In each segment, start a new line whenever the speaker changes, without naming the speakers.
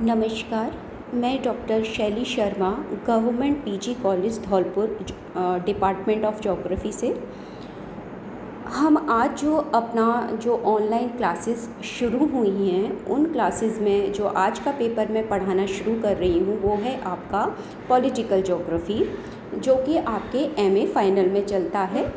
नमस्कार। मैं डॉक्टर शैली Sharma, government PG college Dholpur, department of geography से। हम आज जो ऑनलाइन क्लासेस शुरू हुई हैं, उन क्लासेस में जो आज का पेपर मैं पढ़ाना शुरू कर रही हूँ वो है आपका पॉलिटिकल ज्योग्राफी, जो कि आपके एमए फाइनल में चलता है।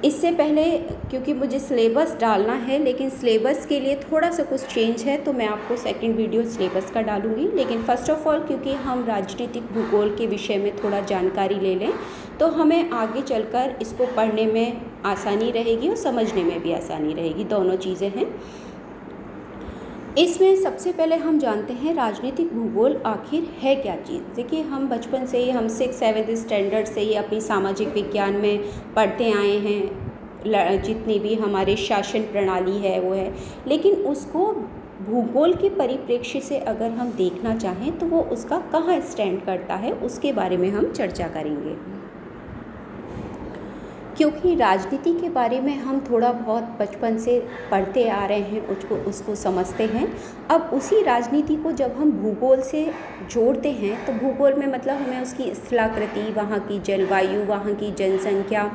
इससे पहले क्योंकि मुझे सिलेबस डालना है, लेकिन सिलेबस के लिए थोड़ा सा कुछ चेंज है, तो मैं आपको सेकंड वीडियो सिलेबस का डालूँगी। लेकिन फ़र्स्ट ऑफ़ ऑल क्योंकि हम राजनीतिक भूगोल के विषय में थोड़ा जानकारी ले लें, तो हमें आगे चलकर इसको पढ़ने में आसानी रहेगी और समझने में भी आसानी रहेगी, दोनों चीज़ें हैं। इसमें सबसे पहले हम जानते हैं राजनीतिक भूगोल आखिर है क्या चीज़। देखिए, हम बचपन से ही, हम 6-7 स्टैंडर्ड से ही अपनी सामाजिक विज्ञान में पढ़ते आए हैं, जितनी भी हमारे शासन प्रणाली है वो है, लेकिन उसको भूगोल के परिप्रेक्ष्य से अगर हम देखना चाहें तो वो उसका कहाँ स्टैंड करता है, उसके बारे में हम चर्चा करेंगे। क्योंकि राजनीति के बारे में हम थोड़ा बहुत बचपन से पढ़ते आ रहे हैं, उसको समझते हैं। अब उसी राजनीति को जब हम भूगोल से जोड़ते हैं, तो भूगोल में मतलब हमें उसकी स्थलाकृति, वहाँ की जलवायु, वहाँ की जनसंख्या,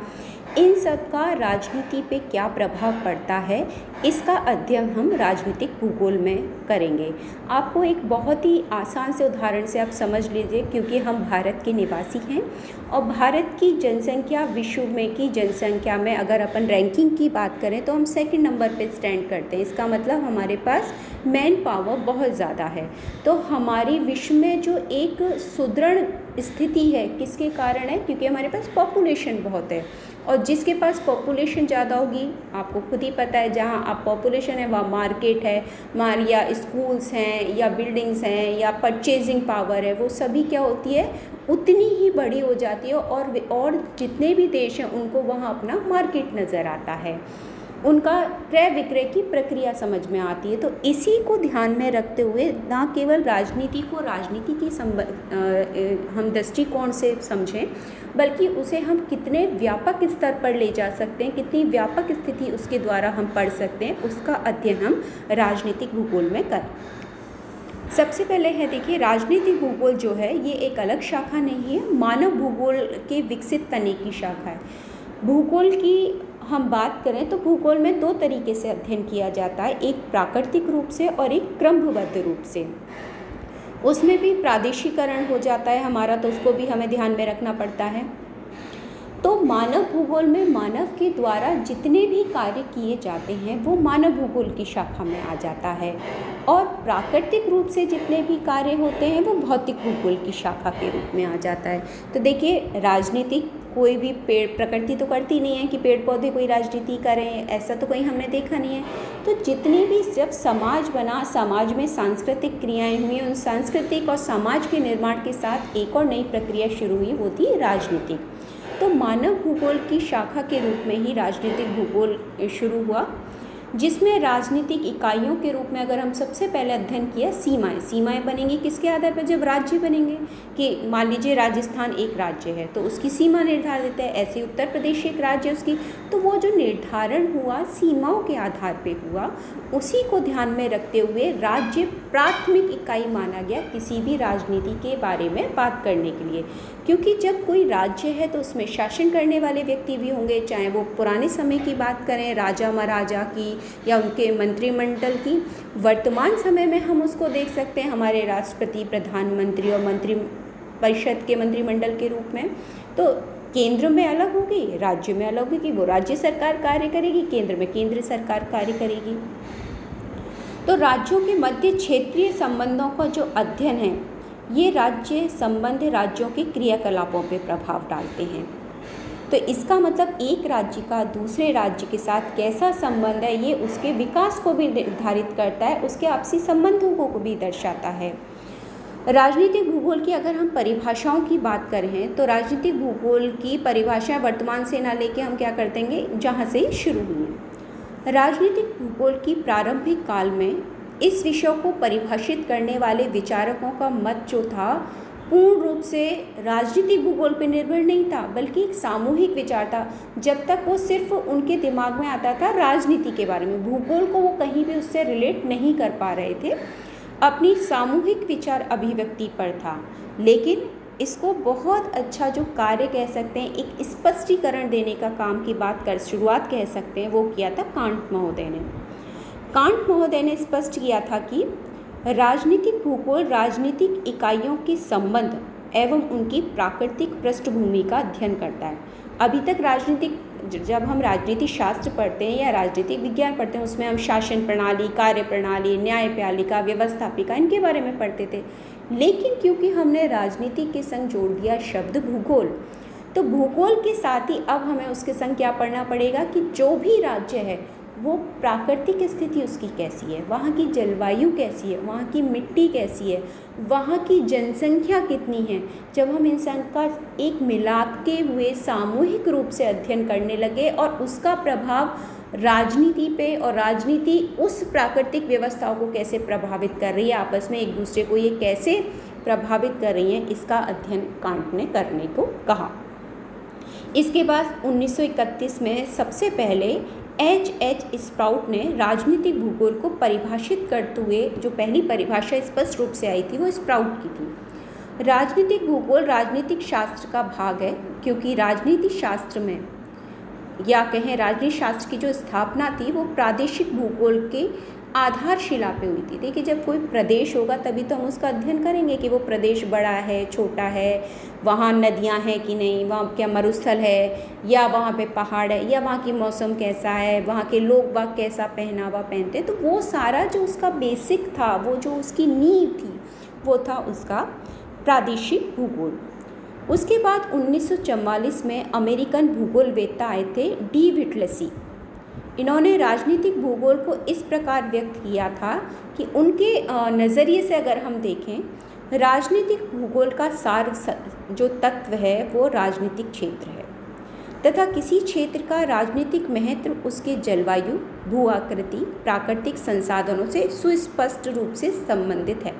इन सब का राजनीति पे क्या प्रभाव पड़ता है, इसका अध्ययन हम राजनीतिक भूगोल में करेंगे। आपको एक बहुत ही आसान से उदाहरण से आप समझ लीजिए, क्योंकि हम भारत के निवासी हैं और भारत की जनसंख्या, विश्व में की जनसंख्या में अगर अपन रैंकिंग की बात करें तो हम सेकंड नंबर पे स्टैंड करते हैं। इसका मतलब हमारे पास मैन पावर बहुत ज़्यादा है। तो हमारी विश्व में जो एक सुदृढ़ स्थिति है, किसके कारण है? क्योंकि हमारे पास पॉपुलेशन बहुत है, और जिसके पास पॉपुलेशन ज़्यादा होगी, आपको खुद ही पता है, जहाँ आप पॉपुलेशन है वहाँ मार्केट है, या स्कूल्स हैं, या बिल्डिंग्स हैं, या परचेजिंग पावर है, वो सभी क्या होती है, उतनी ही बड़ी हो जाती है। और जितने भी देश हैं उनको वहाँ अपना मार्केट नज़र आता है, उनका क्रय विक्रय की प्रक्रिया समझ में आती है। तो इसी को ध्यान में रखते हुए ना केवल राजनीति को राजनीति की हम दृष्टिकोण से समझें, बल्कि उसे हम कितने व्यापक स्तर पर ले जा सकते हैं, कितनी व्यापक स्थिति उसके द्वारा हम पढ़ सकते हैं, उसका अध्ययन हम राजनीतिक भूगोल में करें। सबसे पहले है, देखिए, राजनीतिक भूगोल जो है ये एक अलग शाखा नहीं है, मानव भूगोल के विकसित करने की शाखा है। भूगोल की हम बात करें तो भूगोल में दो तरीके से अध्ययन किया जाता है, एक प्राकृतिक रूप से और एक क्रमबद्ध रूप से। उसमें भी प्रादेशिकरण हो जाता है हमारा, तो उसको भी हमें ध्यान में रखना पड़ता है। तो मानव भूगोल में मानव के द्वारा जितने भी कार्य किए जाते हैं वो मानव भूगोल की शाखा में आ जाता है, और प्राकृतिक रूप से जितने भी कार्य होते हैं वो भौतिक भूगोल की शाखा के रूप में आ जाता है। तो देखिए, राजनीतिक कोई भी प्रकृति तो करती नहीं है कि पेड़ पौधे कोई राजनीति करें, ऐसा तो कहीं हमने देखा नहीं है। तो जितनी भी जब समाज बना, समाज में सांस्कृतिक क्रियाएं हुई, उन सांस्कृतिक और समाज के निर्माण के साथ एक और नई प्रक्रिया शुरू हुई, वो थी राजनीतिक। तो मानव भूगोल की शाखा के रूप में ही राजनीतिक भूगोल शुरू हुआ, जिसमें राजनीतिक इकाइयों के रूप में अगर हम सबसे पहले अध्ययन किया, सीमाएं बनेंगी किसके आधार पर? जब राज्य बनेंगे, कि मान लीजिए राजस्थान एक राज्य है तो उसकी सीमा निर्धारित है, ऐसे उत्तर प्रदेश एक राज्य है उसकी, तो वो जो निर्धारण हुआ सीमाओं के आधार पे हुआ, उसी को ध्यान में रखते हुए राज्य प्राथमिक इकाई माना गया किसी भी राजनीति के बारे में बात करने के लिए। क्योंकि जब कोई राज्य है तो उसमें शासन करने वाले व्यक्ति भी होंगे, चाहे वो पुराने समय की बात करें, राजा महाराजा की या उनके मंत्रिमंडल की। वर्तमान समय में हम उसको देख सकते हैं हमारे राष्ट्रपति, प्रधानमंत्री और मंत्रिपरिषद के मंत्रिमंडल के रूप में। तो केंद्र में अलग होगी, राज्य में अलग होगी, वो राज्य सरकार कार्य करेगी, केंद्र में केंद्र सरकार कार्य करेगी। तो राज्यों के मध्य क्षेत्रीय संबंधों का जो अध्ययन है, ये राज्य संबंध राज्यों के क्रियाकलापों पर प्रभाव डालते हैं। तो इसका मतलब एक राज्य का दूसरे राज्य के साथ कैसा संबंध है, ये उसके विकास को भी निर्धारित करता है, उसके आपसी संबंधों को भी दर्शाता है। राजनीतिक भूगोल की अगर हम परिभाषाओं की बात करें तो राजनीतिक भूगोल की परिभाषा वर्तमान से ना लेके हम क्या कर देंगे, जहाँ से शुरू हुई। राजनीतिक भूगोल की प्रारंभिक काल में इस विषय को परिभाषित करने वाले विचारकों का मत जो था, पूर्ण रूप से राजनीतिक भूगोल पर निर्भर नहीं था, बल्कि एक सामूहिक विचार था। जब तक वो सिर्फ उनके दिमाग में आता था राजनीति के बारे में, भूगोल को वो कहीं भी उससे रिलेट नहीं कर पा रहे थे। अपनी सामूहिक विचार अभिव्यक्ति पर था, लेकिन इसको बहुत अच्छा जो कार्य कह सकते हैं, एक स्पष्टीकरण देने का काम की शुरुआत कह सकते हैं, वो किया था कांट महोदय ने। कांट महोदय ने स्पष्ट किया था कि राजनीतिक भूगोल राजनीतिक इकाइयों के संबंध एवं उनकी प्राकृतिक पृष्ठभूमि का अध्ययन करता है। अभी तक जब हम राजनीतिक शास्त्र पढ़ते हैं या राजनीतिक विज्ञान पढ़ते हैं, उसमें हम शासन प्रणाली, कार्य प्रणाली, न्यायपालिका, व्यवस्थापिका, इनके बारे में पढ़ते थे। लेकिन क्योंकि हमने राजनीति के संग जोड़ दिया शब्द भूगोल, तो भूगोल के साथ ही अब हमें उसके संग क्या पढ़ना पड़ेगा कि जो भी राज्य है वो प्राकृतिक स्थिति उसकी कैसी है, वहाँ की जलवायु कैसी है, वहाँ की मिट्टी कैसी है, वहाँ की जनसंख्या कितनी है। जब हम इन सब का एक मिलाते हुए सामूहिक रूप से अध्ययन करने लगे और उसका प्रभाव राजनीति पे, और राजनीति उस प्राकृतिक व्यवस्थाओं को कैसे प्रभावित कर रही है, आपस में एक दूसरे को ये कैसे प्रभावित कर रही हैं, इसका अध्ययन कांट ने करने को कहा। इसके बाद 1931 में सबसे पहले H.H. स्प्राउट ने राजनीतिक भूगोल को परिभाषित करते हुए जो पहली परिभाषा स्पष्ट रूप से आई थी वो स्प्राउट की थी। राजनीतिक भूगोल राजनीतिक शास्त्र का भाग है, क्योंकि राजनीतिक शास्त्र में या कहें राजनीतिक शास्त्र की जो स्थापना थी वो प्रादेशिक भूगोल के आधारशिला पे हुई थी। देखिए, जब कोई प्रदेश होगा तभी तो हम उसका अध्ययन करेंगे कि वो प्रदेश बड़ा है, छोटा है, वहाँ नदियाँ हैं कि नहीं, वहाँ क्या मरुस्थल है, या वहाँ पे पहाड़ है, या वहाँ की मौसम कैसा है, वहाँ के लोग बाग कैसा पहनावा पहनते हैं। तो वो सारा जो उसका बेसिक था, वो जो उसकी नींव थी, वो था उसका प्रादेशिक भूगोल। उसके बाद 1944 में अमेरिकन भूगोलवेत्ता आए थे डी व्हिटलेसी। इन्होंने राजनीतिक भूगोल को इस प्रकार व्यक्त किया था कि उनके नज़रिए से अगर हम देखें, राजनीतिक भूगोल का सार जो तत्व है वो राजनीतिक क्षेत्र है, तथा किसी क्षेत्र का राजनीतिक महत्व उसके जलवायु, भू आकृति, प्राकृतिक संसाधनों से सुस्पष्ट रूप से संबंधित है।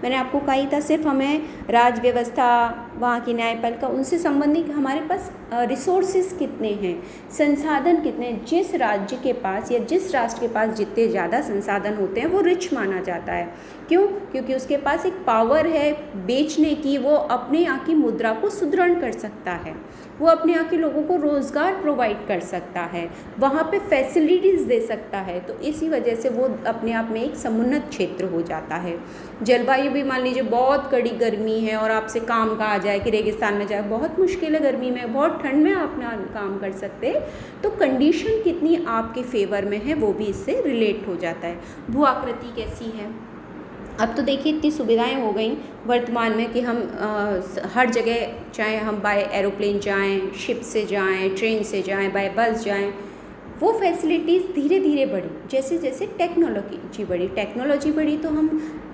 मैंने आपको कहा ही था, सिर्फ हमें राज व्यवस्था, वहाँ की न्यायपालिका, उनसे संबंधित हमारे पास रिसोर्सेज कितने हैं, संसाधन कितने हैं। जिस राज्य के पास या जिस राष्ट्र के पास जितने ज़्यादा संसाधन होते हैं वो रिच माना जाता है। क्यों? क्योंकि उसके पास एक पावर है बेचने की, वो अपने यहाँ की मुद्रा को सुदृढ़ कर सकता है, वो अपने यहाँ के लोगों को रोज़गार प्रोवाइड कर सकता है, वहाँ पे फैसिलिटीज़ दे सकता है। तो इसी वजह से वो अपने आप में एक समुन्नत क्षेत्र हो जाता है। जलवायु भी मान लीजिए बहुत कड़ी गर्मी है और आपसे काम कहा जाए कि रेगिस्तान में जाए, बहुत मुश्किल है गर्मी में, बहुत ठंड में आप ना काम कर सकते, तो कंडीशन कितनी आपके फेवर में है वो भी इससे रिलेट हो जाता है। भू आकृति कैसी है, अब तो देखिए इतनी सुविधाएं हो गई वर्तमान में कि हम हर जगह, चाहे हम बाय एरोप्लेन जाएं, शिप से जाएं, ट्रेन से जाएं, बाय बस जाएं, वो फैसिलिटीज़ धीरे धीरे बढ़ी। जैसे जैसे टेक्नोलॉजी बढ़ी तो हम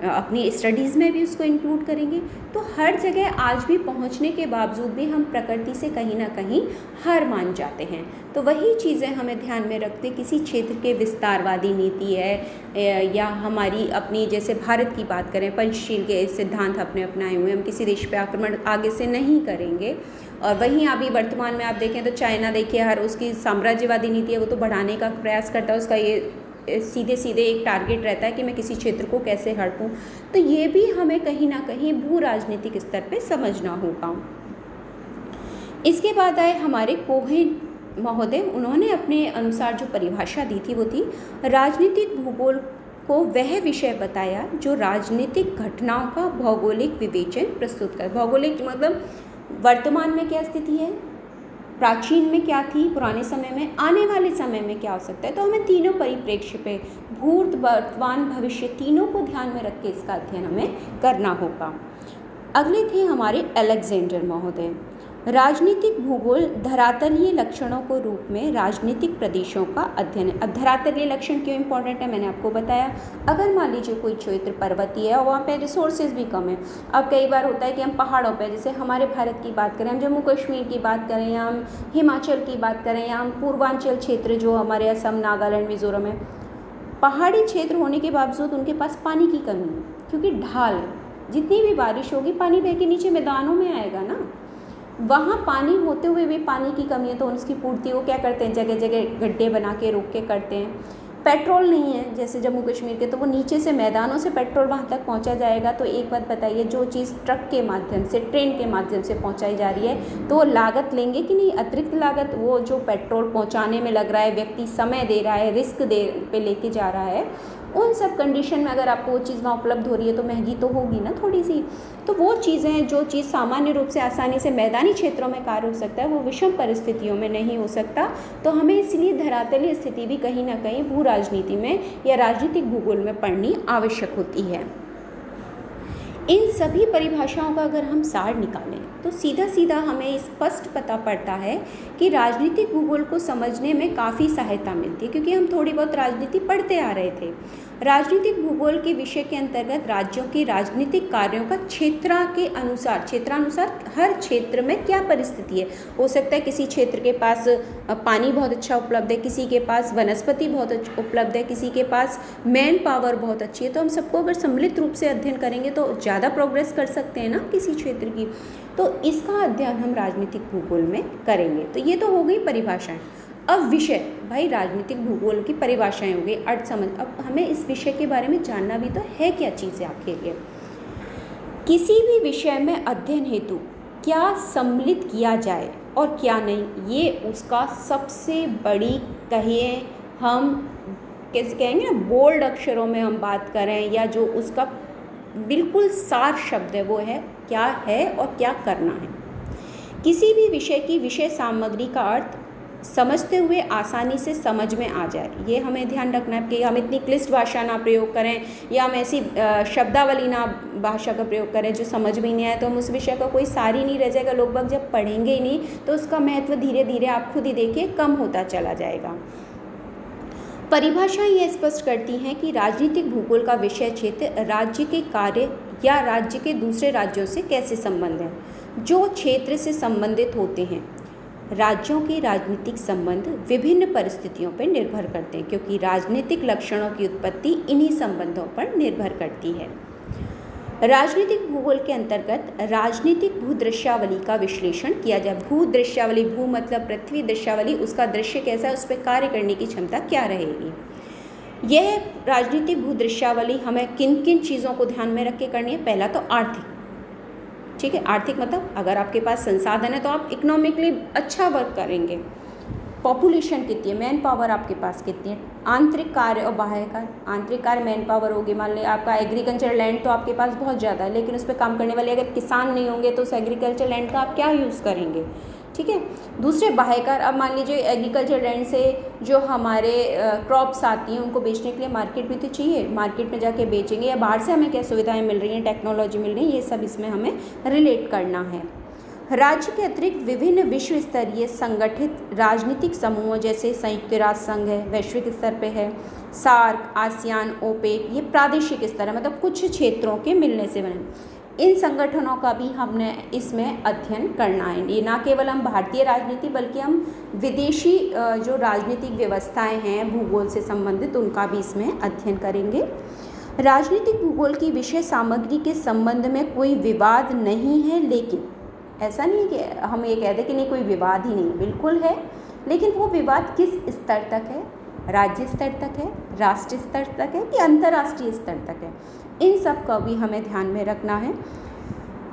अपनी स्टडीज़ में भी उसको इंक्लूड करेंगे। तो हर जगह आज भी पहुंचने के बावजूद भी हम प्रकृति से कहीं ना कहीं हार मान जाते हैं। तो वही चीज़ें हमें ध्यान में रखते, किसी क्षेत्र के विस्तारवादी नीति है या हमारी अपनी, जैसे भारत की बात करें, पंचशील के सिद्धांत अपने अपनाए हुए, हम किसी देश पे आक्रमण आगे से नहीं करेंगे। और वहीं अभी वर्तमान में आप देखें तो चाइना, देखिए हर उसकी साम्राज्यवादी नीति है, वो तो बढ़ाने का प्रयास करता है, उसका ये सीधे सीधे एक टारगेट रहता है कि मैं किसी क्षेत्र को कैसे हड़पूं। तो ये भी हमें कहीं ना कहीं भू राजनीतिक स्तर पे समझना होगा। इसके बाद आए हमारे कोहेन महोदय, उन्होंने अपने अनुसार जो परिभाषा दी थी वो थी, राजनीतिक भूगोल को वह विषय बताया जो राजनीतिक घटनाओं का भौगोलिक विवेचन प्रस्तुत कर। भौगोलिक मतलब वर्तमान में क्या स्थिति है, प्राचीन में क्या थी, पुराने समय में, आने वाले समय में क्या हो सकता है। तो हमें तीनों परिप्रेक्ष्य पे, भूत, वर्तमान, भविष्य, तीनों को ध्यान में रख के इसका अध्ययन हमें करना होगा। अगले थे हमारे अलेक्जेंडर महोदय। राजनीतिक भूगोल धरातलीय लक्षणों को रूप में राजनीतिक प्रदेशों का अध्ययन। अब धरातलीय लक्षण क्यों इंपॉर्टेंट है, मैंने आपको बताया। अगर मान लीजिए कोई क्षेत्र पर्वतीय है और वहाँ पे रिसोर्सेज भी कम है, अब कई बार होता है कि हम पहाड़ों पे, जैसे हमारे भारत की बात करें, हम जम्मू कश्मीर की बात करें, या हम हिमाचल की बात करें, या हम पूर्वांचल क्षेत्र जो हमारे असम, नागालैंड, मिजोरम है, पहाड़ी क्षेत्र होने के बावजूद उनके पास पानी की कमी है, क्योंकि ढाल, जितनी भी बारिश होगी पानी बह के नीचे मैदानों में आएगा ना, वहाँ पानी होते हुए भी पानी की कमी है। तो उसकी पूर्ति वो क्या करते हैं, जगह जगह गड्ढे बना के रोक के करते हैं। पेट्रोल नहीं है जैसे जम्मू कश्मीर के, तो वो नीचे से मैदानों से पेट्रोल वहाँ तक पहुँचा जाएगा। तो एक बात बताइए, जो चीज़ ट्रक के माध्यम से, ट्रेन के माध्यम से पहुँचाई जा रही है, तो वो लागत लेंगे कि नहीं? अतिरिक्त लागत वो जो पेट्रोल पहुँचाने में लग रहा है, व्यक्ति समय दे रहा है, रिस्क दे पे लेके जा रहा है, उन सब कंडीशन में अगर आपको वो चीज़ वहाँ उपलब्ध हो रही है तो महंगी तो होगी ना थोड़ी सी। तो वो चीज़ें, जो चीज़ सामान्य रूप से आसानी से मैदानी क्षेत्रों में कार्य हो सकता है, वो विषम परिस्थितियों में नहीं हो सकता। तो हमें इसलिए धरातलीय स्थिति भी कहीं ना कहीं भू राजनीति में या राजनीतिक भूगोल में पढ़नी आवश्यक होती है। इन सभी परिभाषाओं का अगर हम सार निकालें तो सीधा सीधा हमें स्पष्ट पता पड़ता है कि राजनीतिक भूगोल को समझने में काफ़ी सहायता मिलती है, क्योंकि हम थोड़ी बहुत राजनीति पढ़ते आ रहे थे। राजनीतिक भूगोल के विषय के अंतर्गत राज्यों की राजनीतिक कार्यों का क्षेत्रानुसार हर क्षेत्र में क्या परिस्थिति है। हो सकता है किसी क्षेत्र के पास पानी बहुत अच्छा उपलब्ध है, किसी के पास वनस्पति बहुत उपलब्ध है, किसी के पास मैन पावर बहुत अच्छी है। तो हम सबको अगर सम्मिलित रूप से अध्ययन करेंगे तो ज़्यादा प्रोग्रेस कर सकते हैं ना किसी क्षेत्र की। तो इसका अध्ययन हम राजनीतिक भूगोल में करेंगे। तो ये तो हो गई परिभाषाएं। अब विषय, भाई राजनीतिक भूगोल की परिभाषाएं हो गई, अर्थ समझ। अब हमें इस विषय के बारे में जानना भी तो है, क्या चीज़ है आखिर ये। किसी भी विषय में अध्ययन हेतु क्या सम्मिलित किया जाए और क्या नहीं, ये उसका सबसे बड़ी, कहिए हम कैसे कहेंगे ना, बोल्ड अक्षरों में हम बात करें, या जो उसका बिल्कुल सार शब्द है वो है क्या है और क्या करना है। किसी भी विषय की विषय सामग्री का अर्थ समझते हुए आसानी से समझ में आ जाए, ये हमें ध्यान रखना है कि हम इतनी क्लिष्ट भाषा ना प्रयोग करें, या हम ऐसी शब्दावली ना भाषा का प्रयोग करें जो समझ में ही नहीं आए, तो हम उस विषय का कोई सार ही नहीं रह जाएगा। लोग बाग जब पढ़ेंगे ही नहीं तो उसका महत्व धीरे धीरे आप खुद ही देखिए कम होता चला जाएगा। परिभाषाएं ये स्पष्ट करती हैं कि राजनीतिक भूगोल का विषय क्षेत्र राज्य के कार्य या राज्य के दूसरे राज्यों से कैसे संबंध है, जो क्षेत्र से संबंधित होते हैं। राज्यों के राजनीतिक संबंध विभिन्न परिस्थितियों पर निर्भर करते हैं, क्योंकि राजनीतिक लक्षणों की उत्पत्ति इन्हीं संबंधों पर निर्भर करती है। राजनीतिक भूगोल के अंतर्गत राजनीतिक भूदृश्यावली का विश्लेषण किया जाए। भूदृश्यावली, भू मतलब पृथ्वी, दृश्यावली उसका दृश्य कैसा है, उस पर कार्य करने की क्षमता क्या रहेगी। यह राजनीतिक भूदृश्यावली हमें किन किन चीज़ों को ध्यान में रख के करनी है। पहला तो आर्थिक, ठीक है, आर्थिक मतलब अगर आपके पास संसाधन है तो आप इकोनॉमिकली अच्छा वर्क करेंगे। पॉपुलेशन कितनी है, मैन पावर आपके पास कितनी है। आंतरिक कार्य और बाह्य कार्य, आंतरिक कार्य मैन पावर होगी, मान लीजिए आपका एग्रीकल्चर लैंड तो आपके पास बहुत ज़्यादा है, लेकिन उस पर काम करने वाले अगर किसान नहीं होंगे तो उस एग्रीकल्चर लैंड का आप क्या यूज़ करेंगे, ठीक है। दूसरे बाह्य कार्य, अब मान लीजिए एग्रीकल्चर लैंड से जो हमारे क्रॉप्स आती हैं उनको बेचने के लिए मार्केट भी तो चाहिए, मार्केट में जाके बेचेंगे, या बाहर से हमें क्या सुविधाएं मिल रही हैं, टेक्नोलॉजी मिल रही है, ये सब इसमें हमें रिलेट करना है। राज्य के अतिरिक्त विभिन्न विश्व स्तरीय संगठित राजनीतिक समूहों जैसे संयुक्त राष्ट्र संघ है, वैश्विक स्तर पे है, सार्क, आसियान, ओपेक, ये प्रादेशिक स्तर है, मतलब कुछ क्षेत्रों के मिलने से बने। इन संगठनों का भी हमने इसमें अध्ययन करना है। ये ना केवल हम भारतीय राजनीति बल्कि हम विदेशी जो राजनीतिक व्यवस्थाएं हैं भूगोल से संबंधित, उनका भी इसमें अध्ययन करेंगे। राजनीतिक भूगोल की विषय सामग्री के संबंध में कोई विवाद नहीं है, लेकिन ऐसा नहीं है कि हम ये कह दें कि नहीं कोई विवाद ही नहीं, बिल्कुल है, लेकिन वो विवाद किस स्तर तक है, राज्य स्तर तक है, राष्ट्रीय स्तर तक है कि अंतर्राष्ट्रीय स्तर तक है, इन सब का भी हमें ध्यान में रखना है।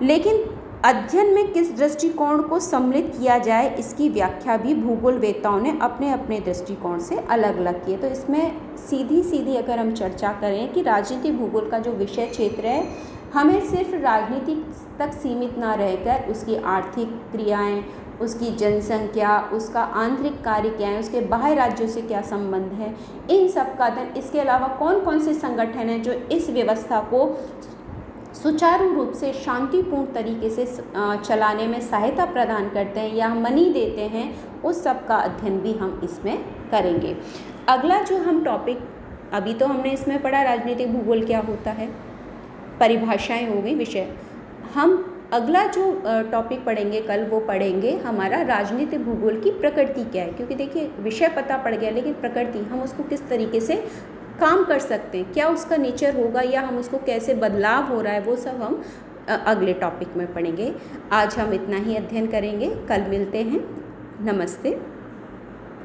लेकिन अध्ययन में किस दृष्टिकोण को सम्मिलित किया जाए, इसकी व्याख्या भी भूगोलवेत्ताओं ने अपने अपने दृष्टिकोण से अलग अलग की है। तो इसमें सीधी सीधी अगर हम चर्चा करें कि राजनीतिक भूगोल का जो विषय क्षेत्र है, हमें सिर्फ राजनीति तक सीमित ना रहकर उसकी आर्थिक क्रियाएं, उसकी जनसंख्या, उसका आंतरिक कार्य क्या है, उसके बाह्य राज्यों से क्या संबंध है, इन सब का अध्ययन, इसके अलावा कौन कौन से संगठन हैं जो इस व्यवस्था को सुचारू रूप से शांतिपूर्ण तरीके से चलाने में सहायता प्रदान करते हैं या मनी देते हैं, उस सब का अध्ययन भी हम इसमें करेंगे। अगला जो हम टॉपिक, अभी तो हमने इसमें पढ़ा राजनीतिक भूगोल क्या होता है, परिभाषाएं हो गई, विषय। हम अगला जो टॉपिक पढ़ेंगे कल, वो पढ़ेंगे हमारा राजनीतिक भूगोल की प्रकृति क्या है। क्योंकि देखिए विषय पता पड़ गया, लेकिन प्रकृति हम उसको किस तरीके से काम कर सकते हैं, क्या उसका नेचर होगा या हम उसको कैसे बदलाव हो रहा है, वो सब हम अगले टॉपिक में पढ़ेंगे। आज हम इतना ही अध्ययन करेंगे, कल मिलते हैं। नमस्ते।